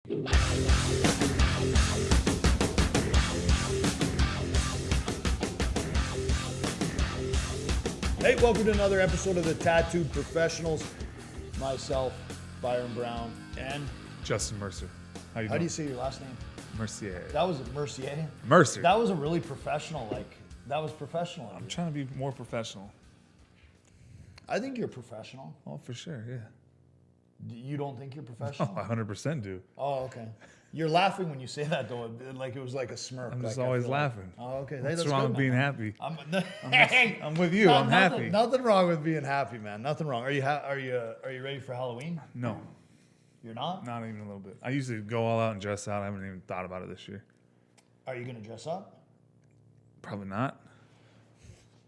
Hey, welcome to another episode of the Tattooed Professionals. Myself, Byron Brown, and Justin Mercer. How do you say your last name? Mercier. That was Mercier? Mercer. That was a really professional, that was professional. I'm trying to be more professional. I think you're professional. Oh, for sure, yeah. You don't think you're professional? I 100% do. Oh, okay. You're laughing when you say that, though, like it was like a smirk. I'm just like always laughing. Oh, okay. What's That's wrong good, with being man. happy? I'm I'm with you. I'm happy. Nothing wrong with being happy, man. Nothing wrong. Are you ready for Halloween? No, You're not? not even a little bit. I usually go all out and dress out. I haven't even thought about it this year. Are you gonna dress up? Probably not.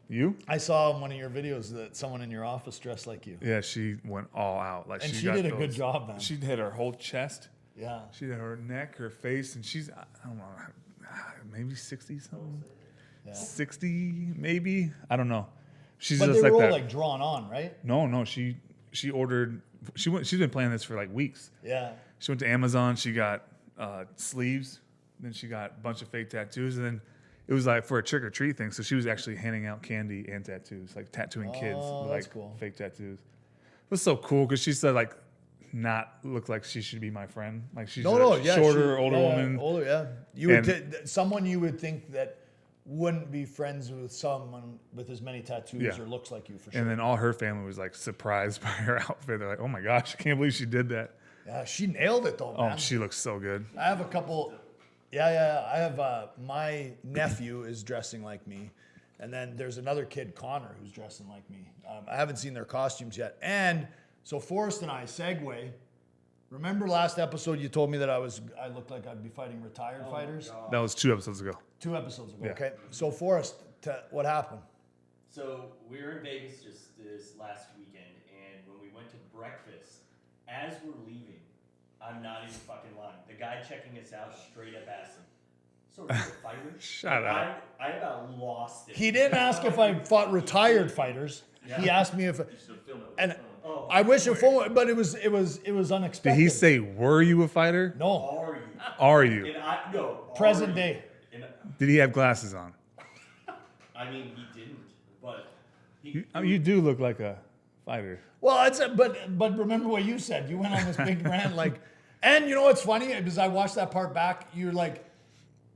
You? I saw in one of your videos that someone in your office dressed like you. Yeah, she went all out. Like And she got did a good job, man. She hit her whole chest. Yeah. She did her neck, her face, and she's, I don't know, maybe 60 something? Yeah. 60 maybe? I don't know. She's But just they like were all that. like drawn on, right? No, she ordered, she's been planning this for like weeks. Yeah. She went to Amazon, she got sleeves, then she got a bunch of fake tattoos, and then it was like for a trick or treat thing. So she was actually handing out candy and tattoos, like tattooing kids with that's like cool. fake tattoos. It was so cool because she said like not look like she should be my friend. Like she's shorter, older woman. Older, yeah. You would someone you would think that wouldn't be friends with someone with as many tattoos or looks like you for sure. And then all her family was like surprised by her outfit. They're like, "Oh my gosh, I can't believe she did that." Yeah, she nailed it though, man. Oh, she looks so good. I have a couple. Yeah. I have my nephew is dressing like me, and then there's another kid, Connor, who's dressing like me. I haven't seen their costumes yet, and so Forrest and I segue. Remember last episode you told me that I looked like I'd be fighting retired fighters? That was 2 episodes ago. 2 episodes ago. Yeah. Okay. So Forrest, what happened? So we were in Vegas just this last weekend, and when we went to breakfast, as we're leaving, I'm not even fucking lying. The guy checking us out straight up asked him, "So are you a fighter?" Shut up. I about lost it. He didn't ask if I fought retired fighters. Yeah. He asked me if, You should film it with and your phone. I wish it phone, but it was unexpected. Did he say, "Were you a fighter"? No. Are you? Are you? And no. Present are day. You? And Did he have glasses on? I mean, he didn't, but You do look like a fighter. Well, but remember what you said. You went on this big rant, and you know what's funny? Because I watched that part back. You're like,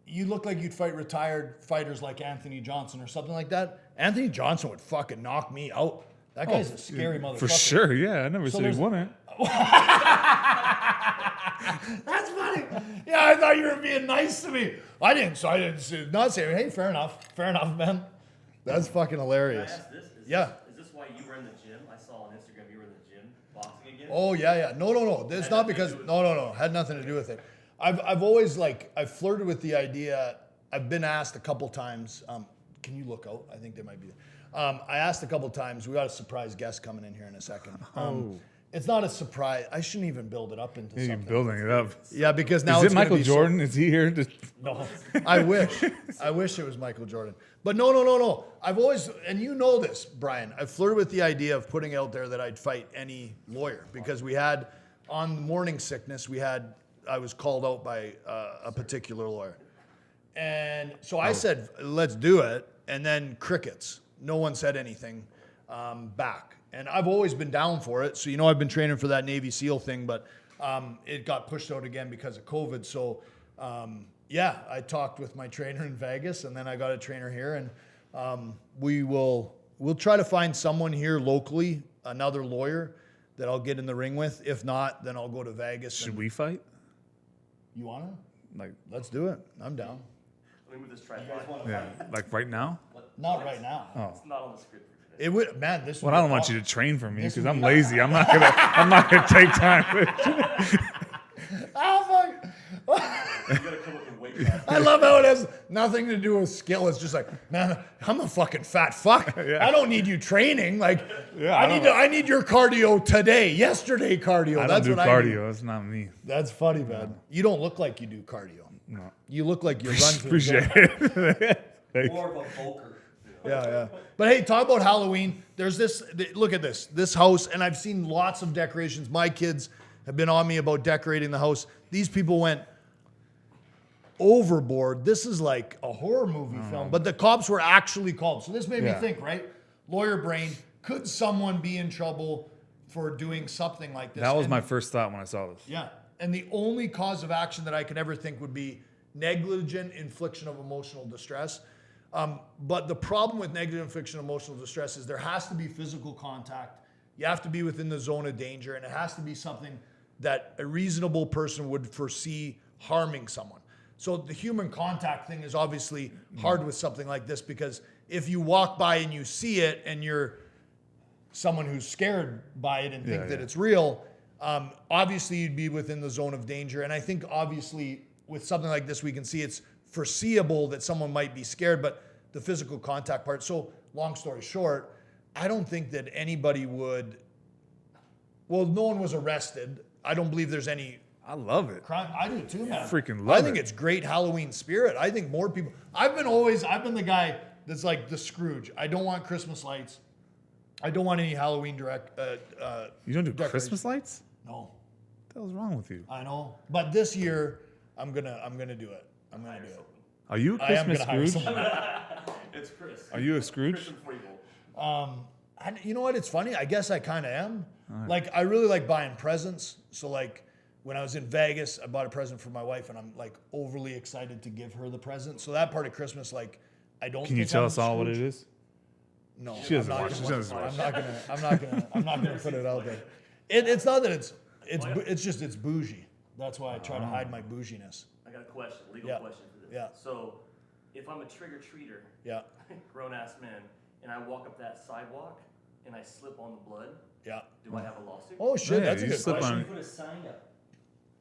you look like you'd fight retired fighters like Anthony Johnson or something like that. Anthony Johnson would fucking knock me out. That guy's a scary motherfucker. For sure, yeah. I never said he there's- wouldn't. That's funny. Yeah, I thought you were being nice to me. I didn't not say, hey, fair enough, man. That's fucking hilarious. Can I ask this? Is this why you were in the gym? I saw on Instagram you were in the gym boxing again. Oh yeah. No. It's not because no. Had nothing to do with it. I've always I've flirted with the idea. I've been asked a couple times. Can you look out? I think they might be. I asked a couple times. We got a surprise guest coming in here in a second. It's not a surprise. I shouldn't even build it up into You're something. building it up. Yeah, because now Is it's it gonna Michael be Jordan? Is he here? No, I wish. I wish it was Michael Jordan. But no. I've always, and you know this, Brian, I've flirted with the idea of putting out there that I'd fight any lawyer because we had, on morning sickness, I was called out by a particular lawyer. And so I said, let's do it. And then crickets. No one said anything back. And I've always been down for it. So, I've been training for that Navy SEAL thing, but it got pushed out again because of COVID. So, I talked with my trainer in Vegas, and then I got a trainer here, and we'll try to find someone here locally, another lawyer that I'll get in the ring with. If not, then I'll go to Vegas. Should we fight? You want to? Like, Let's do it. I'm down. Let me move this tripod. yeah, like right now? Not right now. Oh. It's not on the script for today. It would, man. This. Well, I don't want you to train for me because I'm lazy. I'm not gonna take time. Oh fuck! You gotta come up with weight class. I love how it has nothing to do with skill. It's just like, man, I'm a fucking fat fuck. I don't need you training. I need your cardio today. Yesterday cardio. I don't That's do what cardio. I do. That's not me. That's funny, man. You don't look like you do cardio. No. You look like you run through the Appreciate it. Thank you. More of a bulker. Yeah. But hey, talk about Halloween. There's this. Look at this house, and I've seen lots of decorations. My kids have been on me about decorating the house. These people went overboard. This is like a horror movie film, but the cops were actually called. So this made me think, right? Lawyer brain, could someone be in trouble for doing something like this? That was my first thought when I saw this. Yeah. And the only cause of action that I could ever think would be negligent infliction of emotional distress. But the problem with negligent infliction of emotional distress is there has to be physical contact. You have to be within the zone of danger, and it has to be something that a reasonable person would foresee harming someone. So the human contact thing is obviously hard with something like this, because if you walk by and you see it and you're someone who's scared by it and think that it's real, obviously you'd be within the zone of danger. And I think obviously with something like this, we can see it's foreseeable that someone might be scared, but the physical contact part. So long story short, I don't think that anybody would, well, no one was arrested. I don't believe there's any I love it. crime. I do too, man. Freaking love I think it. it's great Halloween spirit. I think more people, I've been the guy that's like the Scrooge. I don't want Christmas lights. I don't want any Halloween You don't do decorations. Christmas lights? No, What the hell's wrong with you? I know. But this year, I'm gonna do it. I'm gonna do it. Are you a I am Christmas gonna hire Scrooge? someone. It's Chris. Are you a Scrooge? Chris and Freeble. You know what? It's funny. I guess I kind of am. Like, I really like buying presents. So, like, when I was in Vegas, I bought a present for my wife, and I'm like overly excited to give her the present. So that part of Christmas, like, I don't. Can you think tell I'm us all what Scrooge. it is? No, She doesn't I'm not watch. gonna- She doesn't watch. I'm not gonna put it out there. It's not that it's just it's bougie. That's why I try to hide my bouginess. I got a question, legal Yeah. question for this. Yeah. So, if I'm a trick-or-treater, Yeah, grown-ass man, and I walk up that sidewalk and I slip on the blood, yeah. do I have a lawsuit? Oh shit, Yeah, that's a you good slip question. on- You put a sign up.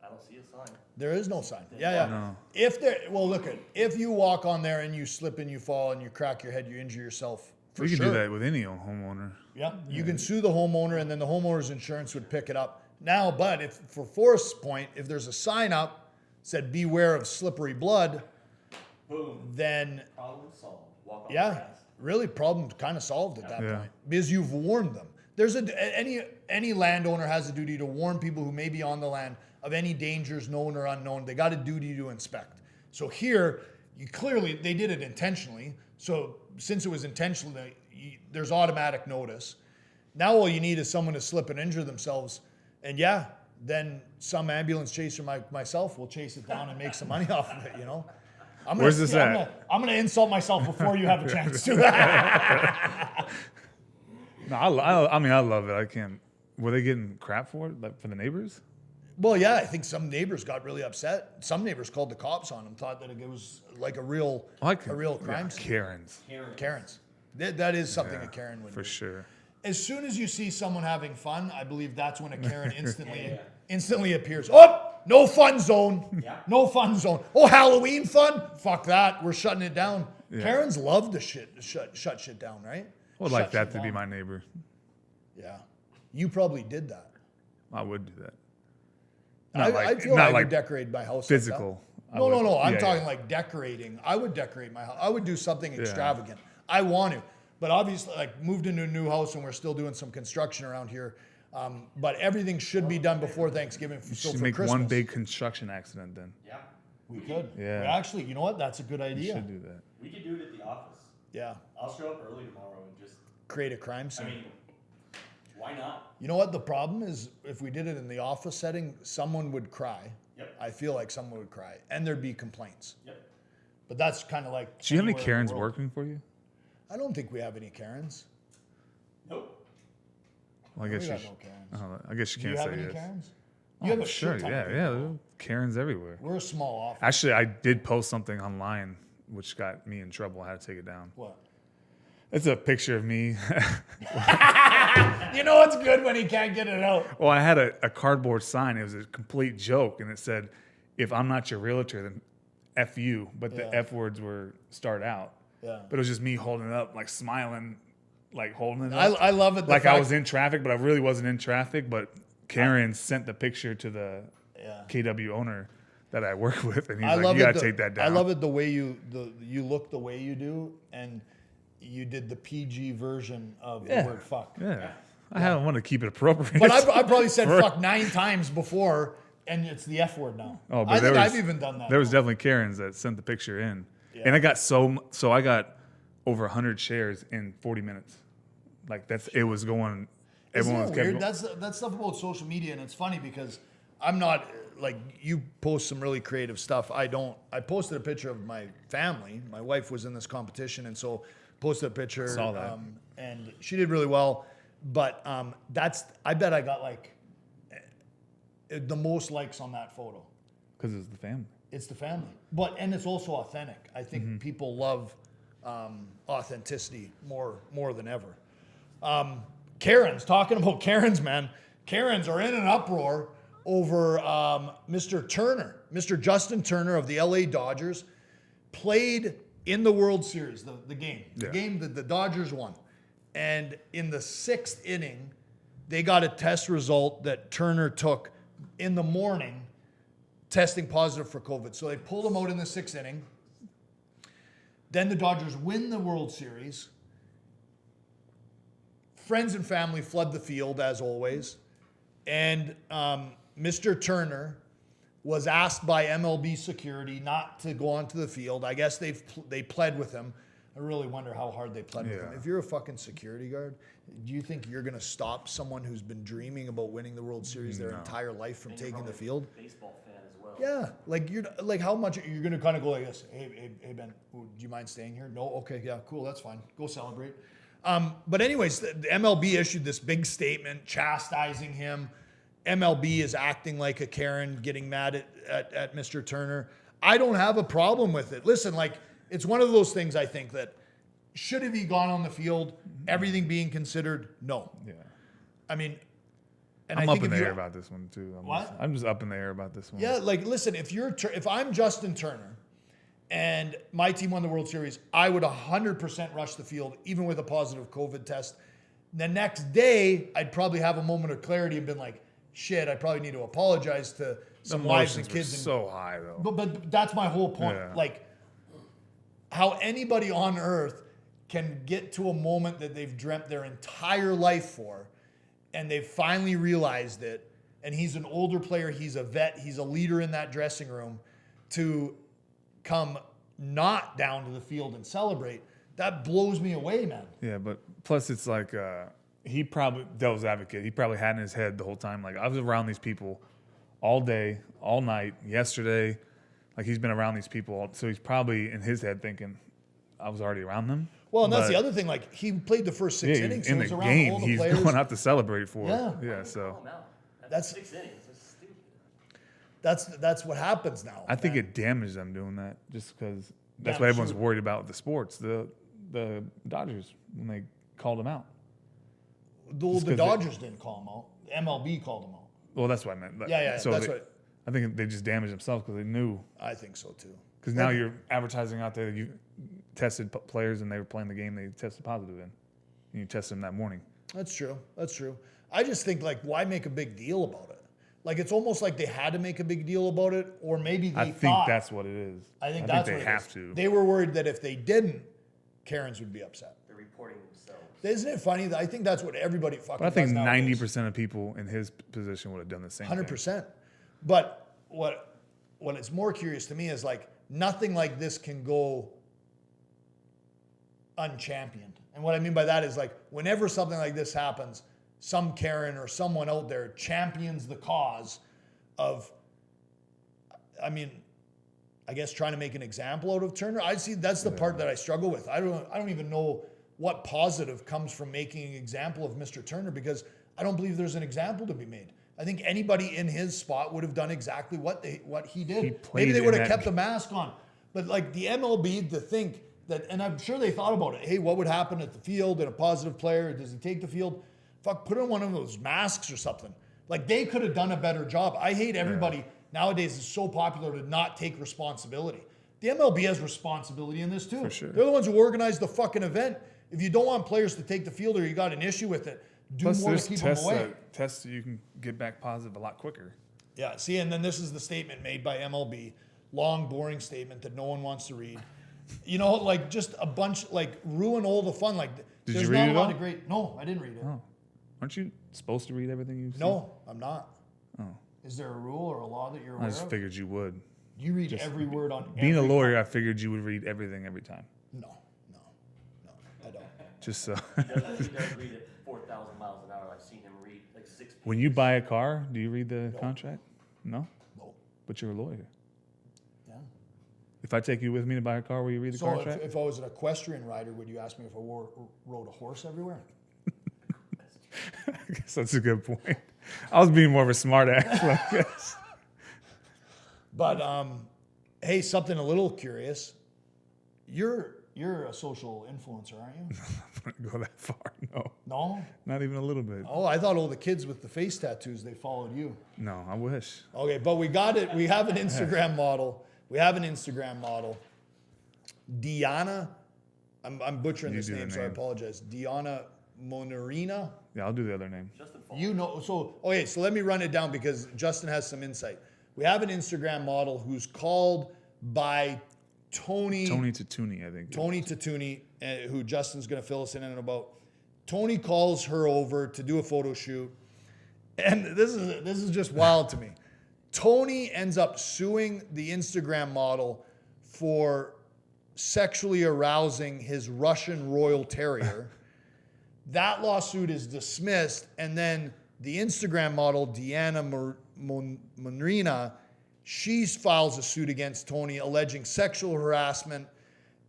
I don't see a sign. There is no sign. Yeah. No. If you walk on there and you slip and you fall and you crack your head, you injure yourself. For We can sure. do that with any homeowner. Yeah, you can sue the homeowner, and then the homeowner's insurance would pick it up. Now, but if for Forrest's point, if there's a sign up said "Beware of slippery blood," Boom. then Problem solved. Walk on the yeah, grass. really problem kind of solved at that Yeah. point, because you've warned them. There's any landowner has a duty to warn people who may be on the land of any dangers known or unknown. They got a duty to inspect. So here, they did it intentionally. So since it was intentional, there's automatic notice. Now all you need is someone to slip and injure themselves, and then some ambulance chaser myself will chase it down and make some money off of it. You know. Where's this at? I'm gonna insult myself before you have a chance to. That. No, I mean, I love it. I can't. Were they getting crap for it, like for the neighbors? Well, yeah, I think some neighbors got really upset. Some neighbors called the cops on them, thought that it was like a real crime scene. Karens, Karens. That is something a Karen would for do. sure. As soon as you see someone having fun, I believe that's when a Karen instantly appears. Oh, no fun zone. Yeah. No fun zone. Oh, Halloween fun? Fuck that. We're shutting it down. Yeah. Karens love to shut shit down, right? I would Shut like that shit to be down. my neighbor. Yeah. You probably did that. I would do that. I feel I would decorate my house physical. Like that. No. I'm Yeah, talking yeah. like decorating. I would decorate my house. I would do something extravagant. I want to. But obviously, like, moved into a new house and we're still doing some construction around here. But everything should be done before Thanksgiving. So Should for make Christmas, one big construction accident then. Yeah. we could. Yeah. We actually, you know what? That's a good You idea. should do that. We could do it at the office. Yeah. I'll show up early tomorrow and just, Create a crime I scene. mean, why not? You know what? The problem is if we did it in the office setting, someone would cry. Yep. I feel like someone would cry. And there'd be complaints. Yep. But that's kind of like. Do you have any anywhere in the Karens world. working for you? I don't think we have any Karens. Nope. Well, I We guess got you. no Karens. I guess you Do you can't have say any yes. Karens? Oh, You have a sure. shit ton of Yeah, people. yeah. there are Karens everywhere. We're a small office. Actually, I did post something online which got me in trouble. I had to take it down. What? It's a picture of me. You know what's good when he can't get it out? Well, I had a cardboard sign. It was a complete joke, and it said, "If I'm not your realtor, then F you." But the Yeah. F words were start out. Yeah. But it was just me holding it up, like smiling, like holding it I up. love it. the Like I fact- was in traffic, but I really wasn't in traffic. But Karen sent the picture to the Yeah. KW owner that I work with, and he's I like, love "You it. gotta take that down." I love it the way you look the way you do, and you did the PG version of the word fuck. Yeah, I want to keep it appropriate. But I probably said fuck 9 times before, and it's the F word now. Oh, but I think there was- I've even done that. There was definitely Karens that sent the picture in, and I got so I got over 100 shares in 40 minutes. Like it was going. Isn't Everyone it was weird? That's stuff about social media, and it's funny because I'm not like you post some really creative stuff. I don't. I posted a picture of my family. My wife was in this competition, and so posted a picture. Saw that. And she did really well. But I bet I got like the most likes on that photo. because it's the family. It's the family, and it's also authentic. I think people love authenticity more than ever. Karens, talking about Karens, man. Karens are in an uproar over Mr. Turner. Mr. Justin Turner of the LA Dodgers played in the World Series, the game. The game that the Dodgers won. And in the 6th inning, they got a test result that Turner took in the morning, testing positive for COVID. So they pulled him out in the 6th inning. Then the Dodgers win the World Series. Friends and family flood the field, as always. And Mr. Turner was asked by MLB security not to go onto the field. I guess they pled with him. I really wonder how hard they pled with him. If you're a fucking security guard, do you think you're going to stop someone who's been dreaming about winning the World Series their entire life from taking the field? Baseball fan as well. Yeah, like you're like, how much you're going to kind of go like this? Hey Ben, do you mind staying here? No, okay, yeah, cool, that's fine. Go celebrate. But anyways, the MLB issued this big statement chastising him. MLB is acting like a Karen, getting mad at Mr. Turner. I don't have a problem with it. Listen, like, it's one of those things I think that should have he gone on the field, everything being considered, no. Yeah. I mean, and I'm I up think in if the you- air about this one too. What? I'm just up in the air about this one. Yeah, like, listen, if I'm Justin Turner and my team won the World Series, I would 100% rush the field, even with a positive COVID test. The next day, I'd probably have a moment of clarity and been like, shit, I probably need to apologize to The some wives and emotions were kids. so high though. But that's my whole point. Yeah. Like, how anybody on earth can get to a moment that they've dreamt their entire life for, and they've finally realized it, and he's an older player, he's a vet, he's a leader in that dressing room, to come not down to the field and celebrate, that blows me away, man. Yeah, but plus it's like he probably, devil's advocate, he probably had in his head the whole time, like, I was around these people all day, all night, yesterday. Like, he's been around these people, so he's probably in his head thinking, I was already around them. Well, and that's But, the other thing. Like, he played the first 6 yeah, innings, so in he's the around game, all the he's players. going out to celebrate for. Yeah. So Call him out. That's- 6 innings. That's stupid. That's what happens now. I think man. it damaged them doing that, just because that's Yeah, what everyone's sure. worried about with the sports. The Dodgers, when they called him out. The 'cause Dodgers didn't call him out. The MLB called him out. Well, that's what I meant. Yeah, So that's they- what I think they just damaged themselves because they knew. I think so too. Because now you're advertising out there that you tested players and they were playing the game they tested positive in. And you tested them that morning. That's true. That's true. I just think, like, why make a big deal about it? Like, it's almost like they had to make a big deal about it, or maybe they I think thought. that's what it is. I think that's they what it have is. to. They were worried that if they didn't, Karens would be upset. They're reporting themselves. Isn't it funny that I think that's what everybody fucking But I think does nowadays. 90% of people in his position would have done the same 100%. But what is more curious to me is, like, nothing like this can go unchampioned. And what I mean by that is, like, whenever something like this happens, some Karen or someone out there champions the cause of, I mean, I guess trying to make an example out of Turner. I see that's the part that I struggle with. I don't even know what positive comes from making an example of Mr. Turner, because I don't believe there's an example to be made. I think anybody in his spot would have done exactly what he did. He Maybe played they in would have that kept the mask on. But, like, the MLB, to think that, and I'm sure they thought about it. Hey, what would happen at the field and a positive player? Does he take the field? Fuck, put on one of those masks or something. Like, they could have done a better job. I hate everybody nowadays. It's so popular to not take responsibility. The MLB has responsibility in this too. For sure. They're the ones who organized the fucking event. If you don't want players to take the field, or you got an issue with it, do Plus, more there's to keep them away. tests that you can get back positive a lot quicker. Yeah, see, and then this is the statement made by MLB. Long, boring statement that no one wants to read. You know, like, just a bunch, like, ruin all the fun. Like, Did there's you read not it a lot all? of great. No, I didn't read it. Oh. Aren't you supposed to read everything you see? No, I'm not. Oh. Is there a rule or a law that you're I aware just of? figured you would. You read every word on Being a every lawyer, I figured you would read everything every time. No, I don't. Just so. He does read it 4,000 miles an hour. I've seen him read like 6 pages. When you buy a car, do you read the contract? No? No. But you're a lawyer. Yeah. If I take you with me to buy a car, will you read the So contract? if I was an equestrian rider, would you ask me if I rode a horse everywhere? I guess that's a good point. I was being more of a smart ass, I guess. But hey, something a little curious. You're a social influencer, aren't you? I don't go that far. No. No? Not even a little bit. Oh, I thought all the kids with the face tattoos, they followed you. No, I wish. Okay, but we got it. We have an Instagram model. Diana, I'm butchering You this do the name, so I name. apologize. Diana Monarina. Yeah, I'll do the other name. Justin Fall. You know, so okay, so let me run it down because Justin has some insight. We have an Instagram model who's called by Tony Tatuni, I think. Tony Tatuni, who Justin's going to fill us in about. Tony calls her over to do a photo shoot, and this is just wild to me. Tony ends up suing the Instagram model for sexually arousing his Russian Royal Terrier. That lawsuit is dismissed, and then the Instagram model, Diana Monrina, she files a suit against Tony alleging sexual harassment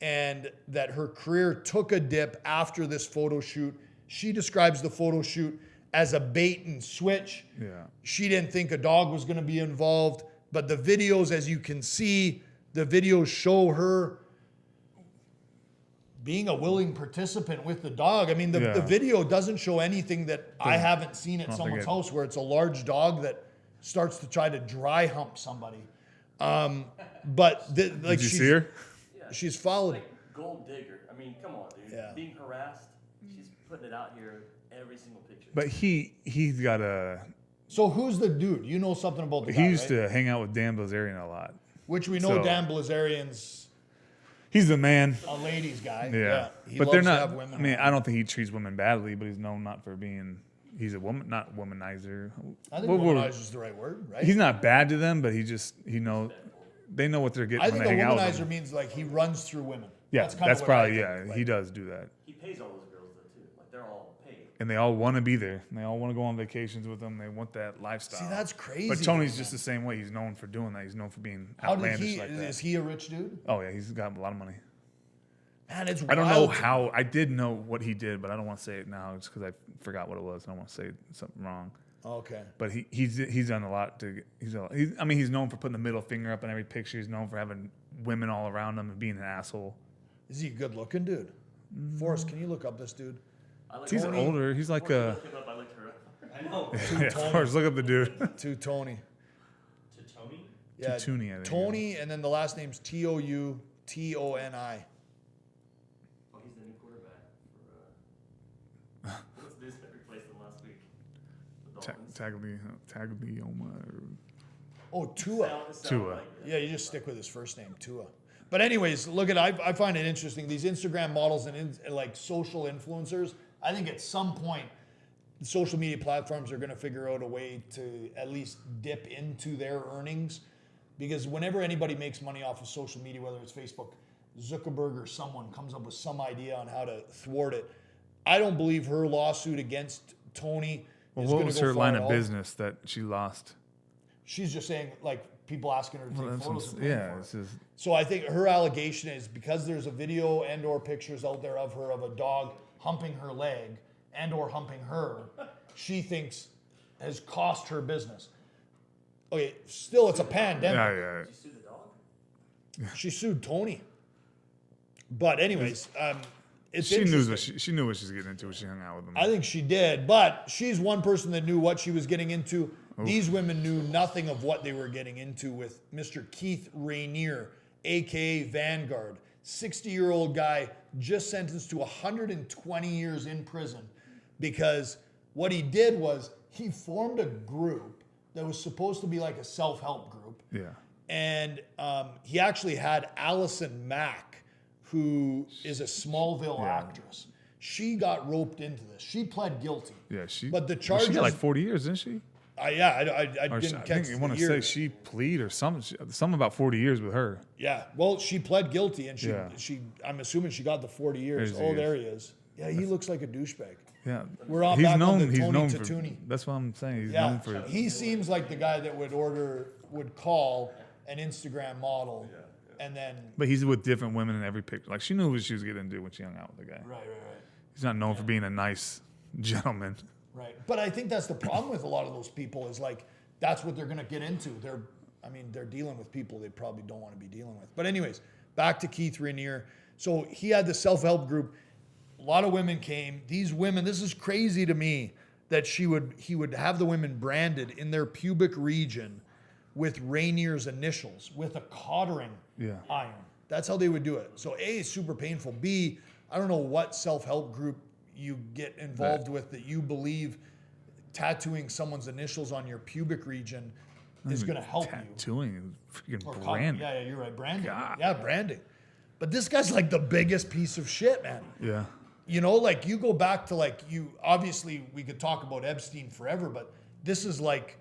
and that her career took a dip after this photo shoot. She describes the photo shoot as a bait and switch. Yeah. She didn't think a dog was going to be involved, but the videos, as you can see, the videos show her being a willing participant with the dog. I mean, the video doesn't show anything that I haven't seen at someone's house where it's a large dog that starts to try to dry hump somebody. But Did you see her? Yeah. She's followed. Like gold digger. I mean, come on, dude. Yeah. Being harassed, she's putting it out here every single picture. But he's got a. So who's the dude? You know something about the guy, He used right? to hang out with Dan Bilzerian a lot. Which we know so- Dan Bilzerian's He's the man. a ladies guy. Yeah. He But loves they're to not. have women I mean, around. I don't think he treats women badly, but he's known not for being. He's a woman, not womanizer. I think What word? womanizer is the right word, right? He's not bad to them, but he knows. They know what they're getting I when think they a hang out with womanizer him. means like he runs through women. Yeah, That's kind that's of what I probably think, like- he does do that, He pays all those girls though too. Like they're all paid. and they all want to be there. And they all want to go on vacations with him. They want that lifestyle. See, that's crazy. But Tony's man. just the same way. He's known for doing that. He's known for being How did outlandish he? like that. Is he a rich dude? Oh yeah, he's got a lot of money. Man, it's I don't know wild. how. I did know what he did, but I don't want to say it now. It's because I forgot what it was. I don't want to say something wrong. Okay. But he's done a lot to. He's known for putting the middle finger up in every picture. He's known for having women all around him and being an asshole. Is he a good looking dude? Forrest, can you look up this dude? I like He's Tony. older. He's like Forrest, a. look him up, I looked her up. I know. Yeah, Forrest, look up the dude. To Tony. To Tony? Yeah, Tooney, I think. Tony, and then the last name's Toutoni. Oh, he's the new quarterback for what's this that replaced him last week? The Dolphins. Taglioma. Oh, Tua. Sound Tua. like it. Yeah, you just stick with his first name, Tua. But anyways, look at I find it interesting. These Instagram models and like social influencers. I think at some point, the social media platforms are going to figure out a way to at least dip into their earnings, because whenever anybody makes money off of social media, whether it's Facebook, Zuckerberg or someone comes up with some idea on how to thwart it. I don't believe her lawsuit against Tony Well, is what going was to go her far line at of all. business that she lost? She's just saying, like, people asking her to Well, take that's what I'm photos. s- and paying yeah, for it. it's just, So I think her allegation is because there's a video and or pictures out there of her of a dog humping her leg and or humping her, she thinks has cost her business. Okay, still it's a pandemic. yeah. Did you sue the dog? She sued Tony. But anyways, it's She knew interesting. what she knew what she was getting into when she hung out with him. I think she did, but she's one person that knew what she was getting into. These women knew nothing of what they were getting into with Mr. Keith Rainier, aka Vanguard, 60-year-old guy just sentenced to 120 years in prison because what he did was he formed a group that was supposed to be like a self-help group. Yeah. And he actually had Allison Mack, who is a Smallville actress. she got roped into this. She pled guilty. Yeah, But the well, charges, she got like 40 years, didn't she? I Or didn't I catch think I the want to say years. she plead or something about 40 years with her. Yeah, well, she pled guilty, and Yeah. I'm assuming she got the 40 years. There's he is. There he is. Yeah, he looks like a douchebag. Yeah, We're on he's back known. on the He's Tony known Tatuni. for. That's what I'm saying. He's Yeah, known for. he seems like the guy that would call an Instagram model, and then But he's with different women in every picture. Like she knew what she was getting into when she hung out with the guy. right. He's not known for being a nice gentleman. Right. But I think that's the problem with a lot of those people is like that's what they're going to get into. They're dealing with people they probably don't want to be dealing with. But anyways, back to Keith Rainier. So he had the self-help group. A lot of women came. These women, this is crazy to me that he would have the women branded in their pubic region with Rainier's initials with a cottering iron. That's how they would do it. So A, it's super painful. B, I don't know what self-help group you get involved with that you believe tattooing someone's initials on your pubic region is going to help you. Tattooing, freaking Or branding. Yeah, you're right. Branding. God. Yeah, branding. But this guy's like the biggest piece of shit, man. Yeah. You know, like you go back to like obviously we could talk about Epstein forever, but this is like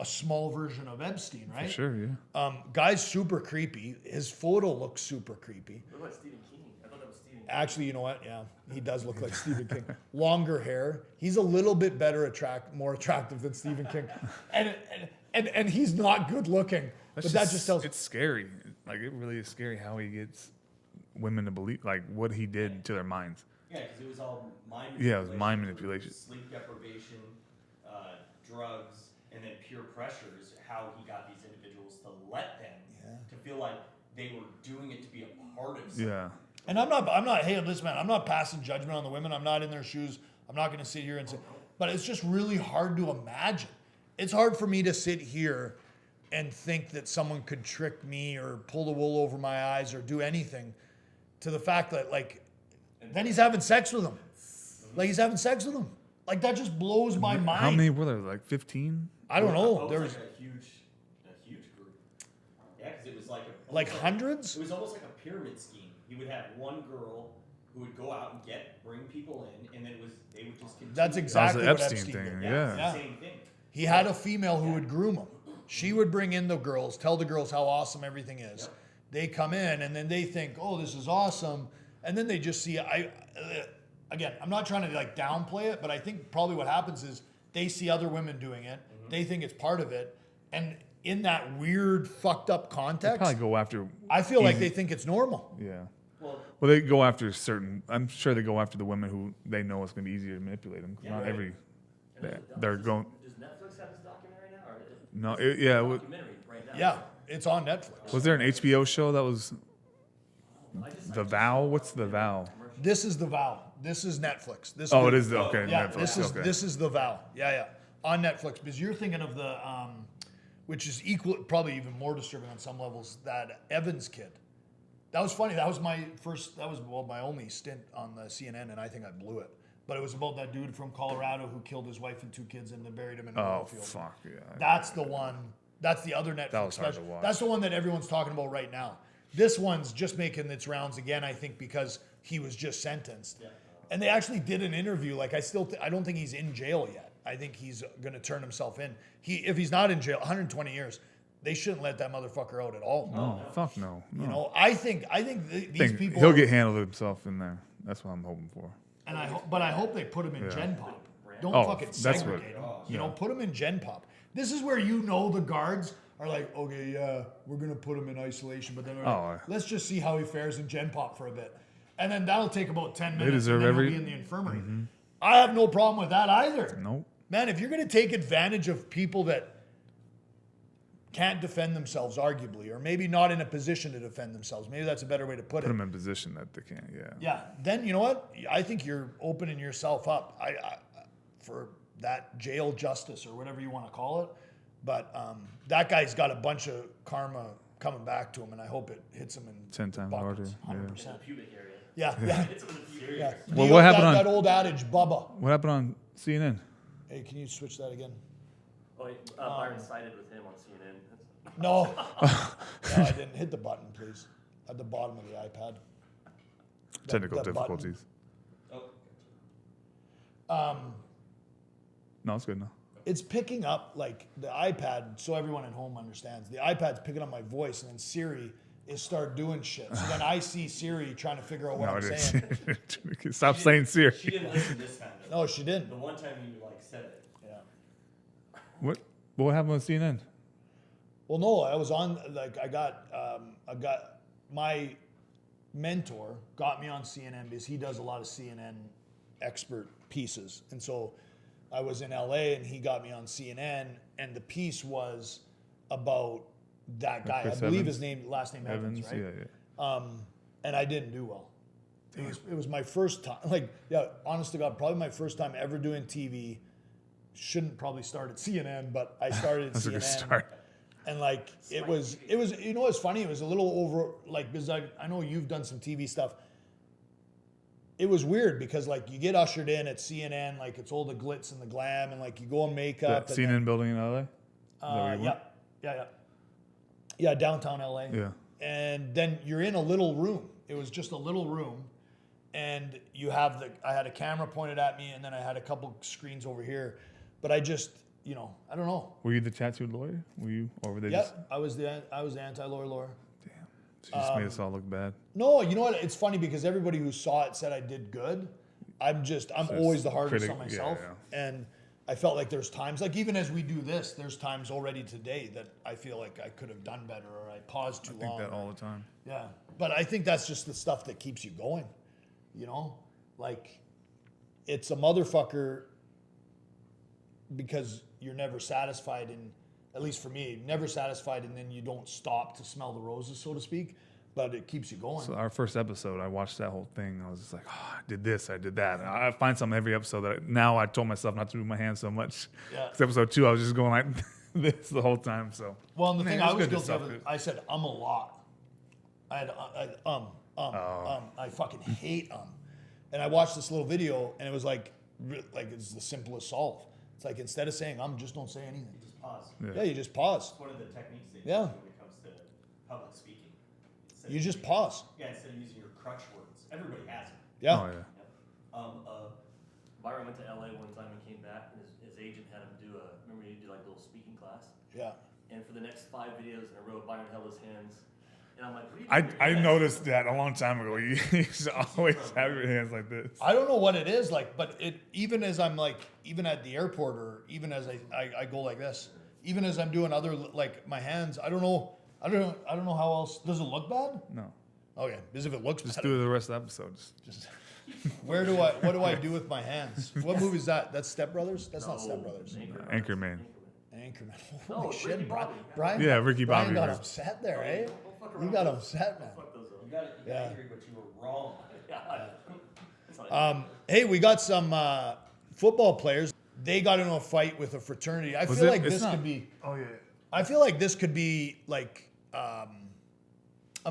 a small version of Epstein, right? For sure, yeah. Guy's super creepy. His photo looks super creepy. What about Stephen King? I thought that was Stephen King. Actually, you know what? Yeah, he does look like Stephen King. Longer hair. He's a little bit more attractive than Stephen King, and he's not good looking. But that just tells. It's scary. Like it really is scary how he gets women to believe like what he did to their minds. Yeah, because it was all mind Yeah, it was mind manipulation. Sleep deprivation, drugs, and then peer pressure is how he got these individuals to let them to feel like they were doing it to be a part of something. Yeah. And hey, listen, man, I'm not passing judgment on the women. I'm not in their shoes. I'm not going to sit here and say, but it's just really hard to imagine. It's hard for me to sit here and think that someone could trick me or pull the wool over my eyes or do anything to the fact that, like, then he's having sex with them. Like, he's having sex with them. Like, that just blows my mind. How many were there? Like 15? I don't know. It There was was like a huge group. Yeah, because it was like hundreds? It was almost like a pyramid scheme. He would have one girl who would go out and bring people in, and then they would just continue. That's That exactly was what the Epstein Epstein thing. did. Yeah. It's the same thing. He had a female who would groom them. She would bring in the girls, tell the girls how awesome everything is. Yep. They come in and then they think, oh, this is awesome. And then they just see, again, I'm not trying to like downplay it, but I think probably what happens is they see other women doing it. Mm-hmm. They think it's part of it. And in that weird, fucked up They context, probably go after. I feel like easy- they think it's normal. Yeah. Well, Well, they go after certain. I'm sure they go after the women who they know it's going to be easier to manipulate them. 'Cause not right. every. They're going. does Netflix have this documentary now, or No. Yeah. documentary right now? Yeah, it's on Netflix. Was there an HBO show that was The Vow? What's The Vow? This is The Vow. This is Netflix. This Oh, is it is. Okay. Yeah, Netflix. this is The Vow. Yeah, on Netflix. Because you're thinking of the, which is probably even more disturbing on some levels, that Evans kid. That was funny. That was my only stint on the CNN, and I think I blew it. But it was about that dude from Colorado who killed his wife and two kids and then buried him in a Oh field. fuck yeah. That's the one. That's the other Netflix That was hard special. to watch. That's the one that everyone's talking about right now. This one's just making its rounds again, I think, because he was just sentenced. Yeah. And they actually did an interview. Like, I don't think he's in jail yet. I think he's going to turn himself in. If he's not in jail, 120 years, they shouldn't let that motherfucker out at all. No, fuck no. You know, I think these people. He'll get handled himself in there. That's what I'm hoping for. And I hope they put him in Gen Pop. Don't Oh, fucking that's what- segregate him. You know, put him in Gen Pop. This is where the guards are like, okay, yeah, we're gonna put him in isolation, but then we're like, let's just see how he fares in Gen Pop for a bit, and then that'll take about 10 minutes. deserve and then every- he'll be in the infirmary. I have no problem with that either. Nope. Man, if you're gonna take advantage of people that can't defend themselves, arguably, or maybe not in a position to defend themselves, maybe that's a better way to put Put it. them in position that they can't. Yeah. Yeah, then you know what? I think you're opening yourself up for that jail justice or whatever you want to call it. But that guy's got a bunch of karma coming back to him, and I hope it hits him in 10 times buckets, harder, yeah. 100%. Pubic area. Yeah. It's in the pubic Yeah. area. Well, what happened that on- old adage, Bubba? What happened on CNN? Hey, can you switch that again? Oh, wait, Byron sided with him on CNN. No. No, I didn't. Hit the button, please. At the bottom of the iPad. Technical that button. difficulties. Oh, No, it's good now. It's picking up like the iPad, so everyone at home understands. The iPad's picking up my voice, and then Siri is start doing shit. So then I see Siri trying to figure out what No, I'm it is. saying. Stop saying Siri. She didn't listen this time. Though. No, she didn't. The one time you like said it. Yeah. What happened with CNN? Well, no, I was on like I got my mentor got me on CNN because he does a lot of CNN expert pieces, and so I was in LA and he got me on CNN, and the piece was about that guy. Chris I believe Evans? his last name Evans, right? Yeah. And I didn't do well. It was my first time. Like, yeah, honest to God, probably my first time ever doing TV. Shouldn't probably start at CNN, but I started at That's CNN. a good start. And like it was you know what's funny? It was a little over like because I know you've done some TV stuff. It was weird because like you get ushered in at CNN, like it's all the glitz and the glam, and like you go on makeup. That and CNN building in LA? Is that where you went? Yeah, downtown LA. Yeah. And then you're in a little room. It was just a little room, and I had a camera pointed at me, and then I had a couple screens over here, but I just, I don't know. Were you the tattooed lawyer? Were you over there? Yeah, I was the anti-lawyer. Damn. So you just made us all look bad. No, you know what? It's funny because everybody who saw it said I did good. I'm always the hardest on myself. Yeah. And I felt like there's times, like even as we do this, there's times already today that I feel like I could have done better or I paused too long. I think that all the time. Yeah. But I think that's just the stuff that keeps you going. Like it's a motherfucker because you're never satisfied at least for me, never satisfied, and then you don't stop to smell the roses, so to speak, but it keeps you going. So our first episode, I watched that whole thing. I was just like, I did this, I did that. And I find something every episode that now I told myself not to move my hands so much. Yeah. Because episode 2, I was just going like this the whole time. So well, and the thing I was guilty of of, I said a lot. I had I fucking hate and I watched this little video, and it was like it's the simplest solve. It's like instead of saying just don't say anything. Just pause. Yeah, you just pause. It's one of the techniques they use Yeah. when it comes to public speaking. You just pause. Yeah, instead of using your crutch words. Everybody has them. Yeah. Oh, yeah. Byron went to LA one time and came back, and his agent had him do remember you did like a little speaking class? Yeah. And for the next 5 videos in a row, Byron held his hands. And I'm like, what are you doing with I your hands? noticed that a long time ago. You used to always have your hands like this. I don't know what it is like, but even as I'm like, even at the airport, or even as I go like this, even as I'm doing other like my hands, I don't know how else. Does it look bad? No. Okay, because if it looks Just bad, do the rest of the episode. Just what do I do with my hands? What movie is that? That's Step Brothers? That's not Step Brothers. Anchorman. Anchorman. No, Holy Ricky shit, Bobby. Brian. Yeah, Ricky Brian Bobby got was- upset there, eh? Don't fuck around You got with upset, man. Fuck those up. You got Yeah. angry, but you were wrong. It's not Hey, we got some football players. They got into a fight with a fraternity. I Was feel it? like It's this not- could be. Oh yeah. I feel like this could be like a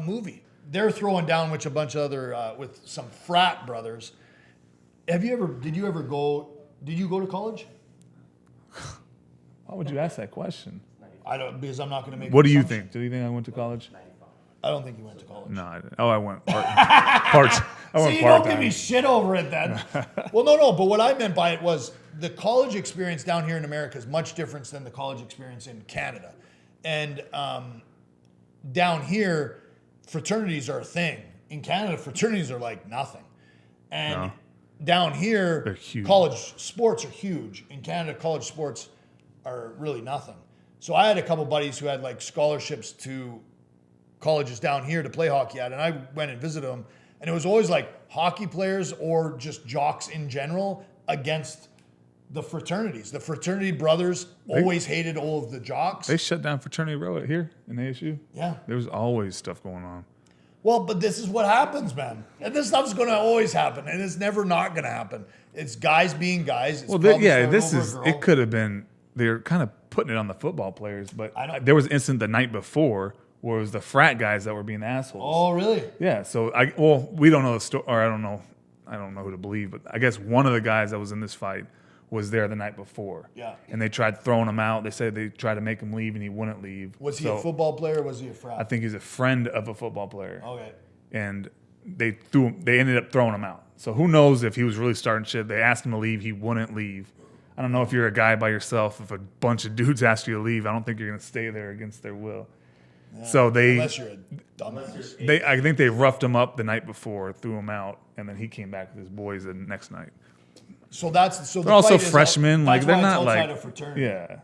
movie. They're throwing down with a bunch of other with some frat brothers. Did you go to college? Why would you ask that question? I don't, because I'm not going to make. What an do you assumption. think? Do you think I went to college? I don't think you went to college. No. I went part. I went See, you don't give part-time. me shit over it then. Well, no. But what I meant by it was the college experience down here in America is much different than the college experience in Canada. And down here, fraternities are a thing. In Canada, fraternities are like nothing. And No. down here, They're huge. college sports are huge. In Canada, college sports are really nothing. So I had a couple buddies who had like scholarships to colleges down here to play hockey at, and I went and visited them, and it was always like hockey players or just jocks in general against the fraternities. The fraternity brothers always hated all of the jocks. They shut down fraternity row here in ASU. Yeah. There was always stuff going on. Well, but this is what happens, man. And this stuff's going to always happen, and it's never not going to happen. It's guys being guys. It's Well, probably starting this over a is. girl. It could have been. They're kind of putting it on the football players, but I know. there was an incident the night before where it was the frat guys that were being assholes. Oh, really? Yeah. So we don't know the story, or I don't know who to believe, but I guess one of the guys that was in this fight was there the night before. Yeah. And they tried throwing him out. They said they tried to make him leave, and he wouldn't leave. Was he So a football player or was he a frat? I think he's a friend of a football player. Okay. And they ended up throwing him out. So who knows if he was really starting shit. They asked him to leave. He wouldn't leave. I don't know if you're a guy by yourself. If a bunch of dudes ask you to leave, I don't think you're going to stay there against their will. Yeah, so unless you're a dumbass. I think they roughed him up the night before, threw him out, and then he came back with his boys the next night. So the They're also fight is freshmen. that's They're why it's not outside like of fraternity. yeah.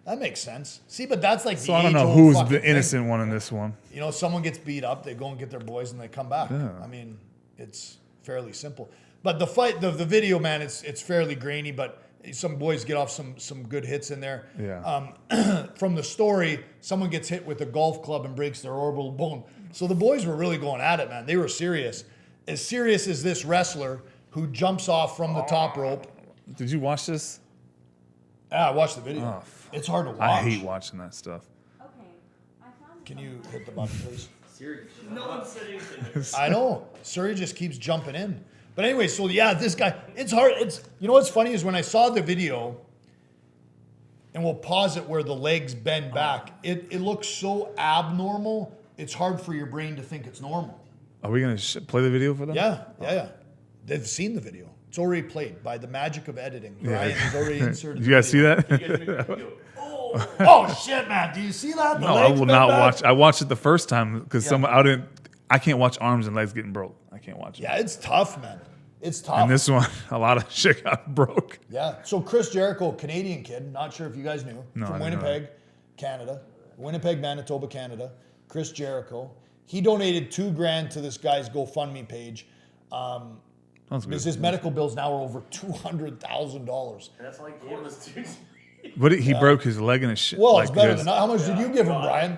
That makes sense. See, but that's like So the I don't know age-old who's fucking the thing. innocent one in this one. You know, someone gets beat up, they go and get their boys, and they come back. Yeah. I mean, it's fairly simple. But the fight, the video, man, it's fairly grainy, but some boys get off some good hits in there. Yeah. From the story, someone gets hit with a golf club and breaks their orbital bone. So the boys were really going at it, man. They were serious. As serious as this wrestler who jumps off from the top rope. Did you watch this? Yeah, I watched the video. Oh, It's hard to watch. I hate watching that stuff. Okay, I found Can you hit the button, please? Siri, no one said anything. I know. Surrey just keeps jumping in. But anyway, so yeah, this guy, it's hard. You know what's funny is when I saw the video, and we'll pause it where the legs bend back, it looks so abnormal, it's hard for your brain to think it's normal. Are we going to play the video for them? Yeah. They've seen the video. It's already played by the magic of editing. Brian has already inserted Did you guys see the that? Oh, shit, man. Do you see that? The No, I legs will bend not back? watch. I watched it the first time because Yeah. I can't watch arms and legs getting broke. I can't watch it. Yeah, it's tough, man. It's tough. And this one, a lot of shit got broke. Yeah. So Chris Jericho, Canadian kid, not sure if you guys knew, No, I from didn't know Winnipeg, Canada, Winnipeg, Manitoba, Canada. Chris Jericho. He donated $2,000 to this guy's GoFundMe page. That's Because good. his medical bills now are over $200,000. And that's like him was too. But he broke his leg and his shit. Well, like it's better his- than that. How much did you give him, Brian?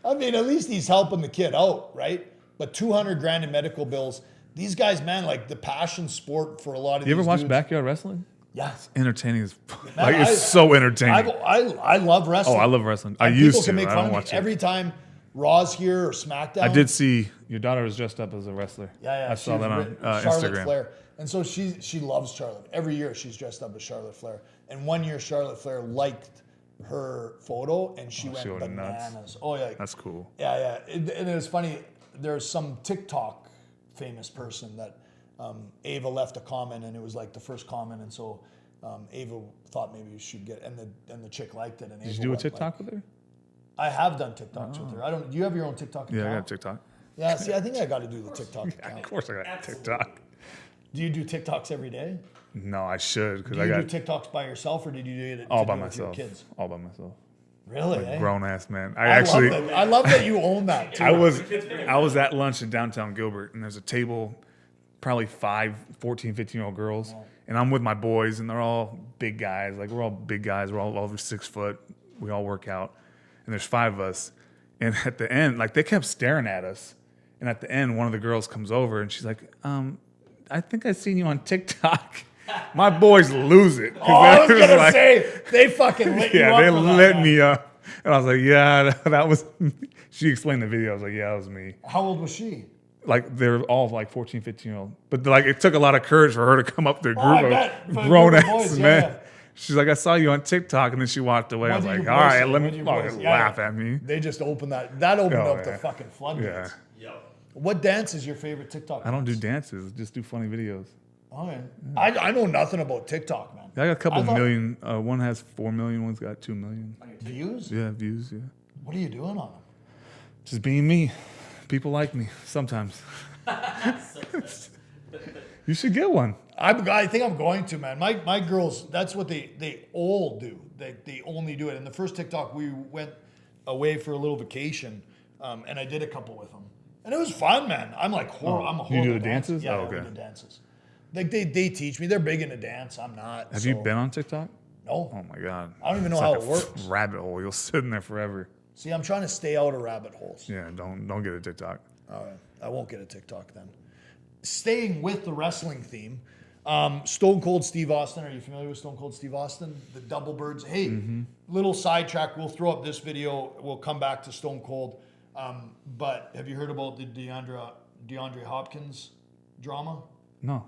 I mean, at least he's helping the kid out, right? But $200,000 in medical bills. These guys, man, like the passion sport for a lot of You these ever watch dudes. backyard wrestling? Yeah. Entertaining as Man, it's so entertaining. I love wrestling. Oh, I love wrestling. I And used people can to. make I fun don't of me watch it. every time Raw's here or SmackDown. I did see your daughter was dressed up as a wrestler. Yeah. I saw she that was on Charlotte Instagram. Flair. And so she loves Charlotte. Every year she's dressed up as Charlotte Flair. And one year Charlotte Flair liked her photo and she she went went nuts. bananas. Oh yeah. That's cool. Yeah. And it was funny. There's some TikTok famous person that Ava left a comment, and it was like the first comment, and so Ava thought maybe she'd get, and the chick liked it. And Did Ava you do a went TikTok Like, with her? I have done TikToks with her. Do you have your own TikTok account? Yeah, I got a TikTok. Yeah. See, I think I got to do the TikTok Of account. course, I got a Absolutely. TikTok. Do you do TikToks every day? No, I should because Do I you got do TikToks by yourself, or did you do it all to by do it with your myself. kids? All by myself. Really? eh? Grown ass man. I love that you own that too. I was at lunch in downtown Gilbert, and there's a table, probably 14, 15-year-old girls, and I'm with my boys, and they're all big guys. Like, we're all big guys. We're all over 6 foot. We all work out, and there's 5 of us. And at the end, like, they kept staring at us. And at the end, one of the girls comes over, and she's like, I think I've seen you on TikTok. My boys lose it. 'cause Oh, I was that gonna like- say they fucking lit you yeah, up. they for that, lit man. me up. And I was like, yeah, that was me. She explained the video. I was like, yeah, that was me. How old was she? Like, they're all like 14, 15-year-old. But like, it took a lot of courage for her to come up to a I group bet. For a of grown group of ass boys, men. yeah. She's like, I saw you on TikTok. And then she walked away. I was What did like, your all boys right, say? let What me did your fucking boys- yeah, laugh yeah. at me. They just opened that. That opened Oh, up the yeah. fucking floodgates. Yeah. Yep. What dance is your favorite TikTok? I don't do dance? dances. Just do funny videos. Okay. I know nothing about TikTok, man. I got a couple I thought- million. One has 4 million. One's got 2 million. Views? Yeah, views. Yeah. What are you doing on them? Just being me. People like me sometimes. You should get one. I think I'm going to, man. My girls, that's what they all do. They only do it. And the first TikTok, we went away for a little vacation, and I did a couple with them, and it was fun, man. I'm like horrible. I'm a you horrible do the dancer. dances? Yeah, Oh, we okay. do dances. Like they teach me. They're big into dance. I'm not. Have you been on TikTok? No. Oh my god. I don't even know It's how like it a works. Rabbit hole. You'll sit in there forever. See, I'm trying to stay out of rabbit holes. Yeah, don't get a TikTok. All right. I won't get a TikTok then. Staying with the wrestling theme, Stone Cold Steve Austin. Are you familiar with Stone Cold Steve Austin? The Double Birds. Hey, little sidetrack. We'll throw up this video. We'll come back to Stone Cold. But have you heard about the DeAndre Hopkins drama? No.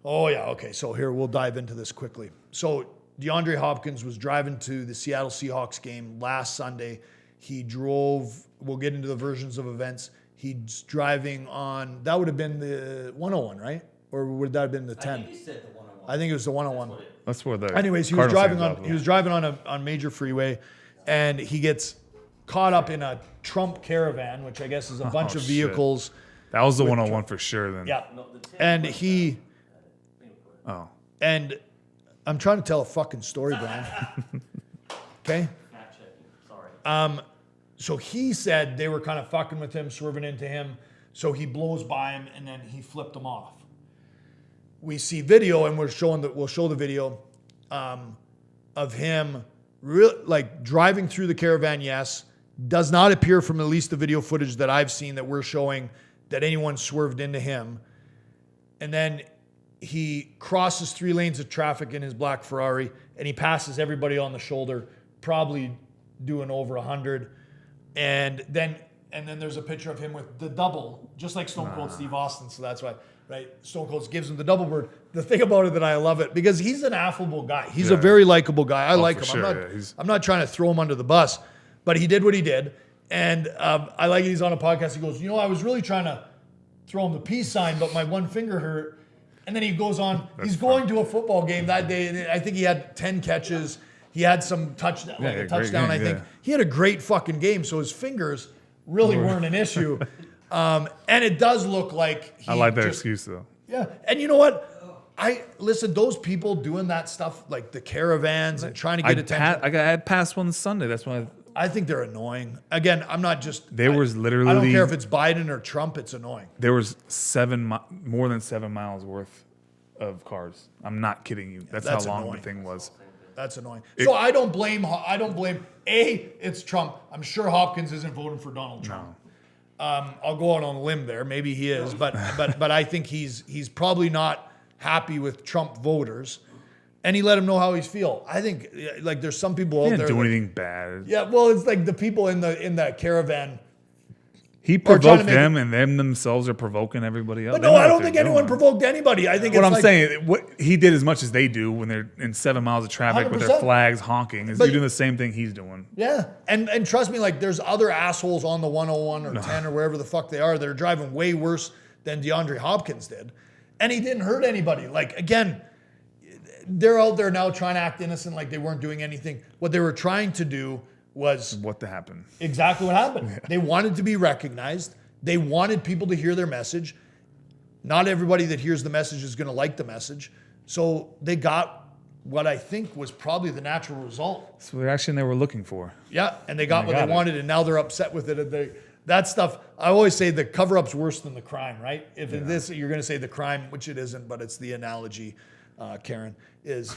Oh, yeah. Okay. So here, we'll dive into this quickly. So DeAndre Hopkins was driving to the Seattle Seahawks game last Sunday. He drove, we'll get into the versions of events. He's driving on, that would have been the 101, right? Or would that have been the 10? I think you said the 101. I think it was the 101. That's what it- That's where the Anyways, he Cardinals was driving fans on off, he was driving on a major freeway, and he gets caught up in a Trump caravan, which I guess is a bunch Oh, of shit. vehicles. That was the 101 for sure. Then Yeah, No, the 10 and was he Oh, and I'm trying to tell a fucking story, Brian. Okay. fact checking. Sorry. So he said they were kind of fucking with him, swerving into him. So he blows by him, and then he flipped them off. We see video, and we'll show the video of him like driving through the caravan. Yes, does not appear from at least the video footage that I've seen that we're showing that anyone swerved into him. And then he crosses 3 lanes of traffic in his black Ferrari, and he passes everybody on the shoulder, probably doing over 100. And then there's a picture of him with the double, just like Stone Cold Steve Austin. So that's why, right? Stone Cold gives him the double bird. The thing about it that I love it, because he's an affable guy. He's a very likable guy. I like him. for sure, I'm not trying to throw him under the bus, but he did what he did. And I like it. He's on a podcast. He goes, I was really trying to throw him the peace sign, but my one finger hurt. And then he goes on. He's going to a football game that day. And I think he had 10 catches. He had some touchdown, Yeah, like a great touchdown. game, I think yeah. he had a great fucking game. So his fingers really weren't an issue. And it does look like he I like that just- excuse though. Yeah, and you know what? Listen. Those people doing that stuff, like the caravans and trying to get attention. I had passed one Sunday. That's why I think they're annoying. Again, I'm not just. There was literally- I don't care if it's Biden or Trump. It's annoying. there was more than 7 miles worth of cars. I'm not kidding you. That's That's how long annoying. the thing was. That's annoying. So I don't blame. It's Trump. I'm sure Hopkins isn't voting for Donald Trump. I'll go out on a limb there. Maybe he is, but I think he's probably not happy with Trump voters, and he let him know how he's feel. I think like there's some people He out didn't there. do that- anything bad. Yeah, well, it's like the people in the caravan. He trying to provoked make them, and them themselves are provoking everybody else. But They no, know I what don't they're think anyone doing. provoked anybody. I think What it's I'm like, saying, what he did as much as they do when they're in 7 miles of traffic with their 100%. flags honking. Is But- you're doing the same thing he's doing. Yeah, and trust me, like there's other assholes on the 101 or 10 or wherever the fuck they are that are driving way worse than DeAndre Hopkins did, and he didn't hurt anybody. Like again, they're out there now trying to act innocent, like they weren't doing anything. What they were trying to do was What happened? exactly what happened. They wanted to be recognized. They wanted people to hear their message. Not everybody that hears the message is going to like the message, so they got what I think was probably the natural result. So the action they were looking for. Yeah, and they got And what they they got it. wanted, and now they're upset with it. And that stuff, I always say the cover-up's worse than the crime, right? If in this, you're going to say the crime, which it isn't, but it's the analogy, Karen, is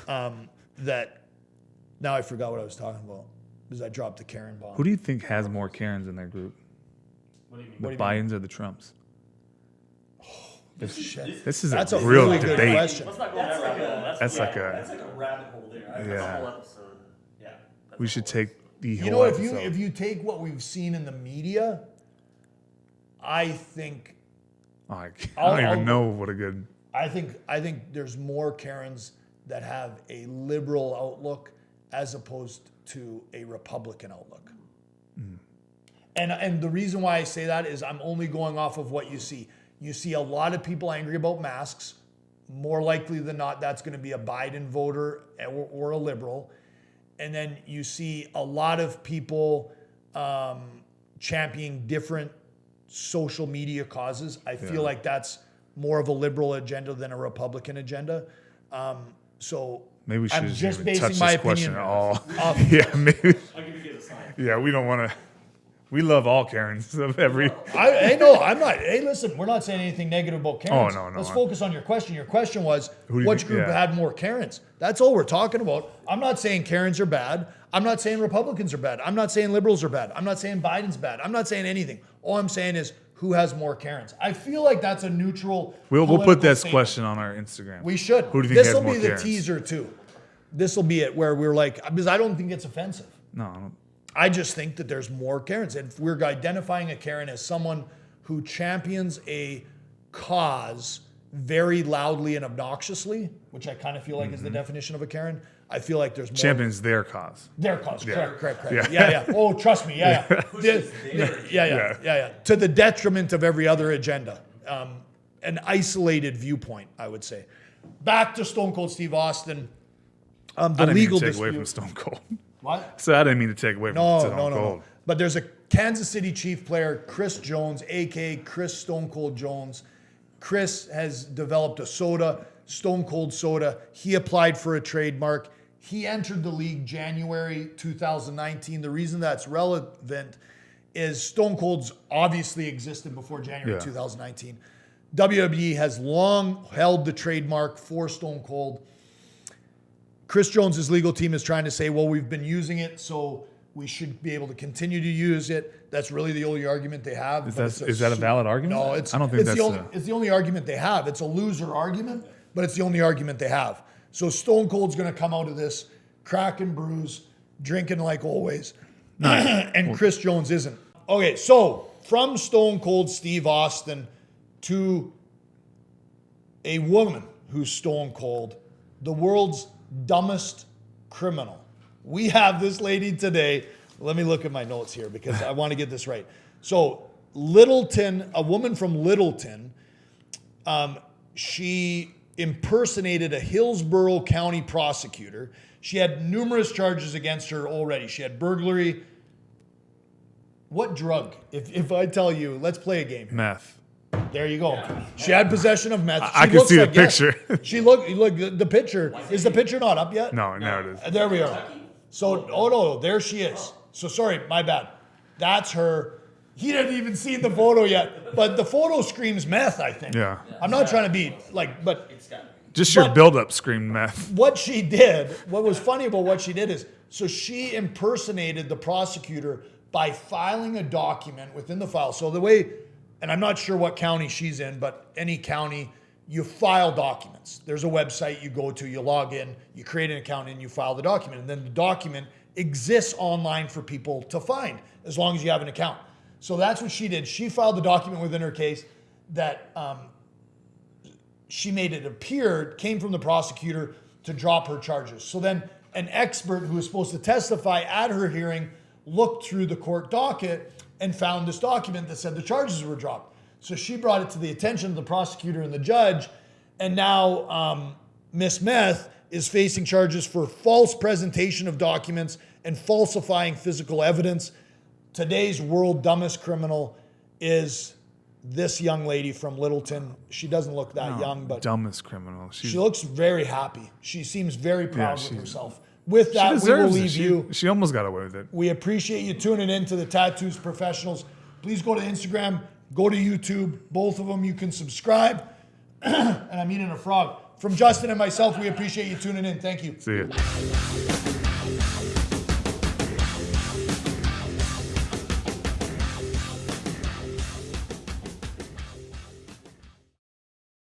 that, now I forgot what I was talking about, because I dropped the Karen bomb. Who do you think has more Karens in their group? What do you mean? The What do you Bidens or the Trumps? Shit. This is That's a a real really good debate. question. Let's not go That's that like rabbit a hole. That's like that's a. like a rabbit hole there. That's a Yeah. whole episode. Yeah. That's We a should whole- take the whole You know, if episode. you take what we've seen in the media, I think Oh, I I'll- don't even I'll- know what a good. I think there's more Karens that have a liberal outlook as opposed to a Republican outlook. And the reason why I say that is I'm only going off of what you see. You see a lot of people angry about masks. More likely than not, that's going to be a Biden voter or a liberal. And then you see a lot of people championing different social media causes. I feel like that's more of a liberal agenda than a Republican agenda. So Maybe we should I'm just just even basing touch my this question opinion at all. off- Yeah, maybe. I'll give you guys a sign. Yeah, we don't want to. We love all Karens of every. Hey, no, I'm not. Hey, listen, we're not saying anything negative about Karens. Oh, no, Let's I- focus on your question. Your question was, Who do you which think- group yeah. had more Karens? That's all we're talking about. I'm not saying Karens are bad. I'm not saying Republicans are bad. I'm not saying liberals are bad. I'm not saying Biden's bad. I'm not saying anything. All I'm saying is who has more Karens. I feel like that's a neutral. We'll put political this statement. question on our Instagram. We should. Who do you think This has will more be the Karens? teaser too. This will be it where we're like, because I don't think it's offensive. No, I don't. I just think that there's more Karens. And if we're identifying a Karen as someone who champions a cause very loudly and obnoxiously, which I kind of feel like is the definition of a Karen, I feel like there's more. Champion's their cause. Their cause. Correct. Yeah. Yeah. Oh, trust me. Yeah. Pushes their Yeah. To the detriment of every other agenda. An isolated viewpoint, I would say. Back to Stone Cold Steve Austin. The I didn't legal mean to take away dispute. from Stone Cold. What? So I didn't mean to take away from Stone Cold. No. But there's a Kansas City Chief player, Chris Jones, a.k.a. Chris Stone Cold Jones. Chris has developed a soda, Stone Cold Soda. He applied for a trademark. He entered the league January 2019. The reason that's relevant is Stone Cold's obviously existed before January 2019. WWE has long held the trademark for Stone Cold. Chris Jones' legal team is trying to say, well, we've been using it, so we should be able to continue to use it. That's really the only argument they have. Is that a valid argument? No, I don't think that's it's the only argument they have. It's a loser argument, but it's the only argument they have. So Stone Cold's going to come out of this crack and bruise, drinking like always, and Chris Jones isn't. Okay, so from Stone Cold Steve Austin to a woman who's stone cold, the world's dumbest criminal. We have this lady today. Let me look at my notes here because I want to get this right. So Littleton, a woman from Littleton, she impersonated a Hillsborough County prosecutor. She had numerous charges against her already. She had burglary. What drug? If I tell you, let's play a game. Meth. There you go. She had possession of meth. I can see the picture. She look the picture. Is the picture not up yet? No, now it is. There we are. So, oh no, there she is. So sorry, my bad. That's her. He didn't even see the photo yet, but the photo screams meth, I think. Yeah. I'm not trying to be like, but Just your But- build-up screamed meth. what she did, what was funny about what she did is, so she impersonated the prosecutor by filing a document within the file. So the way, and I'm not sure what county she's in, but any county, you file documents. There's a website you go to, you log in, you create an account, and you file the document. And then the document exists online for people to find as long as you have an account. So that's what she did. She filed the document within her case that she made it appear came from the prosecutor to drop her charges. So then an expert who was supposed to testify at her hearing looked through the court docket and found this document that said the charges were dropped. So she brought it to the attention of the prosecutor and the judge, and now Miss Meth is facing charges for false presentation of documents and falsifying physical evidence. Today's world dumbest criminal is this young lady from Littleton. She doesn't look that young, but Dumbest criminal. she looks very happy. She seems very proud Yeah, of herself. With that, we will deserves it. leave you. She almost got away with it. We appreciate you tuning in to the Tattoos Professionals. Please go to Instagram, go to YouTube. Both of them you can subscribe. And I'm eating a frog. From Justin and myself, we appreciate you tuning in. Thank you. See ya.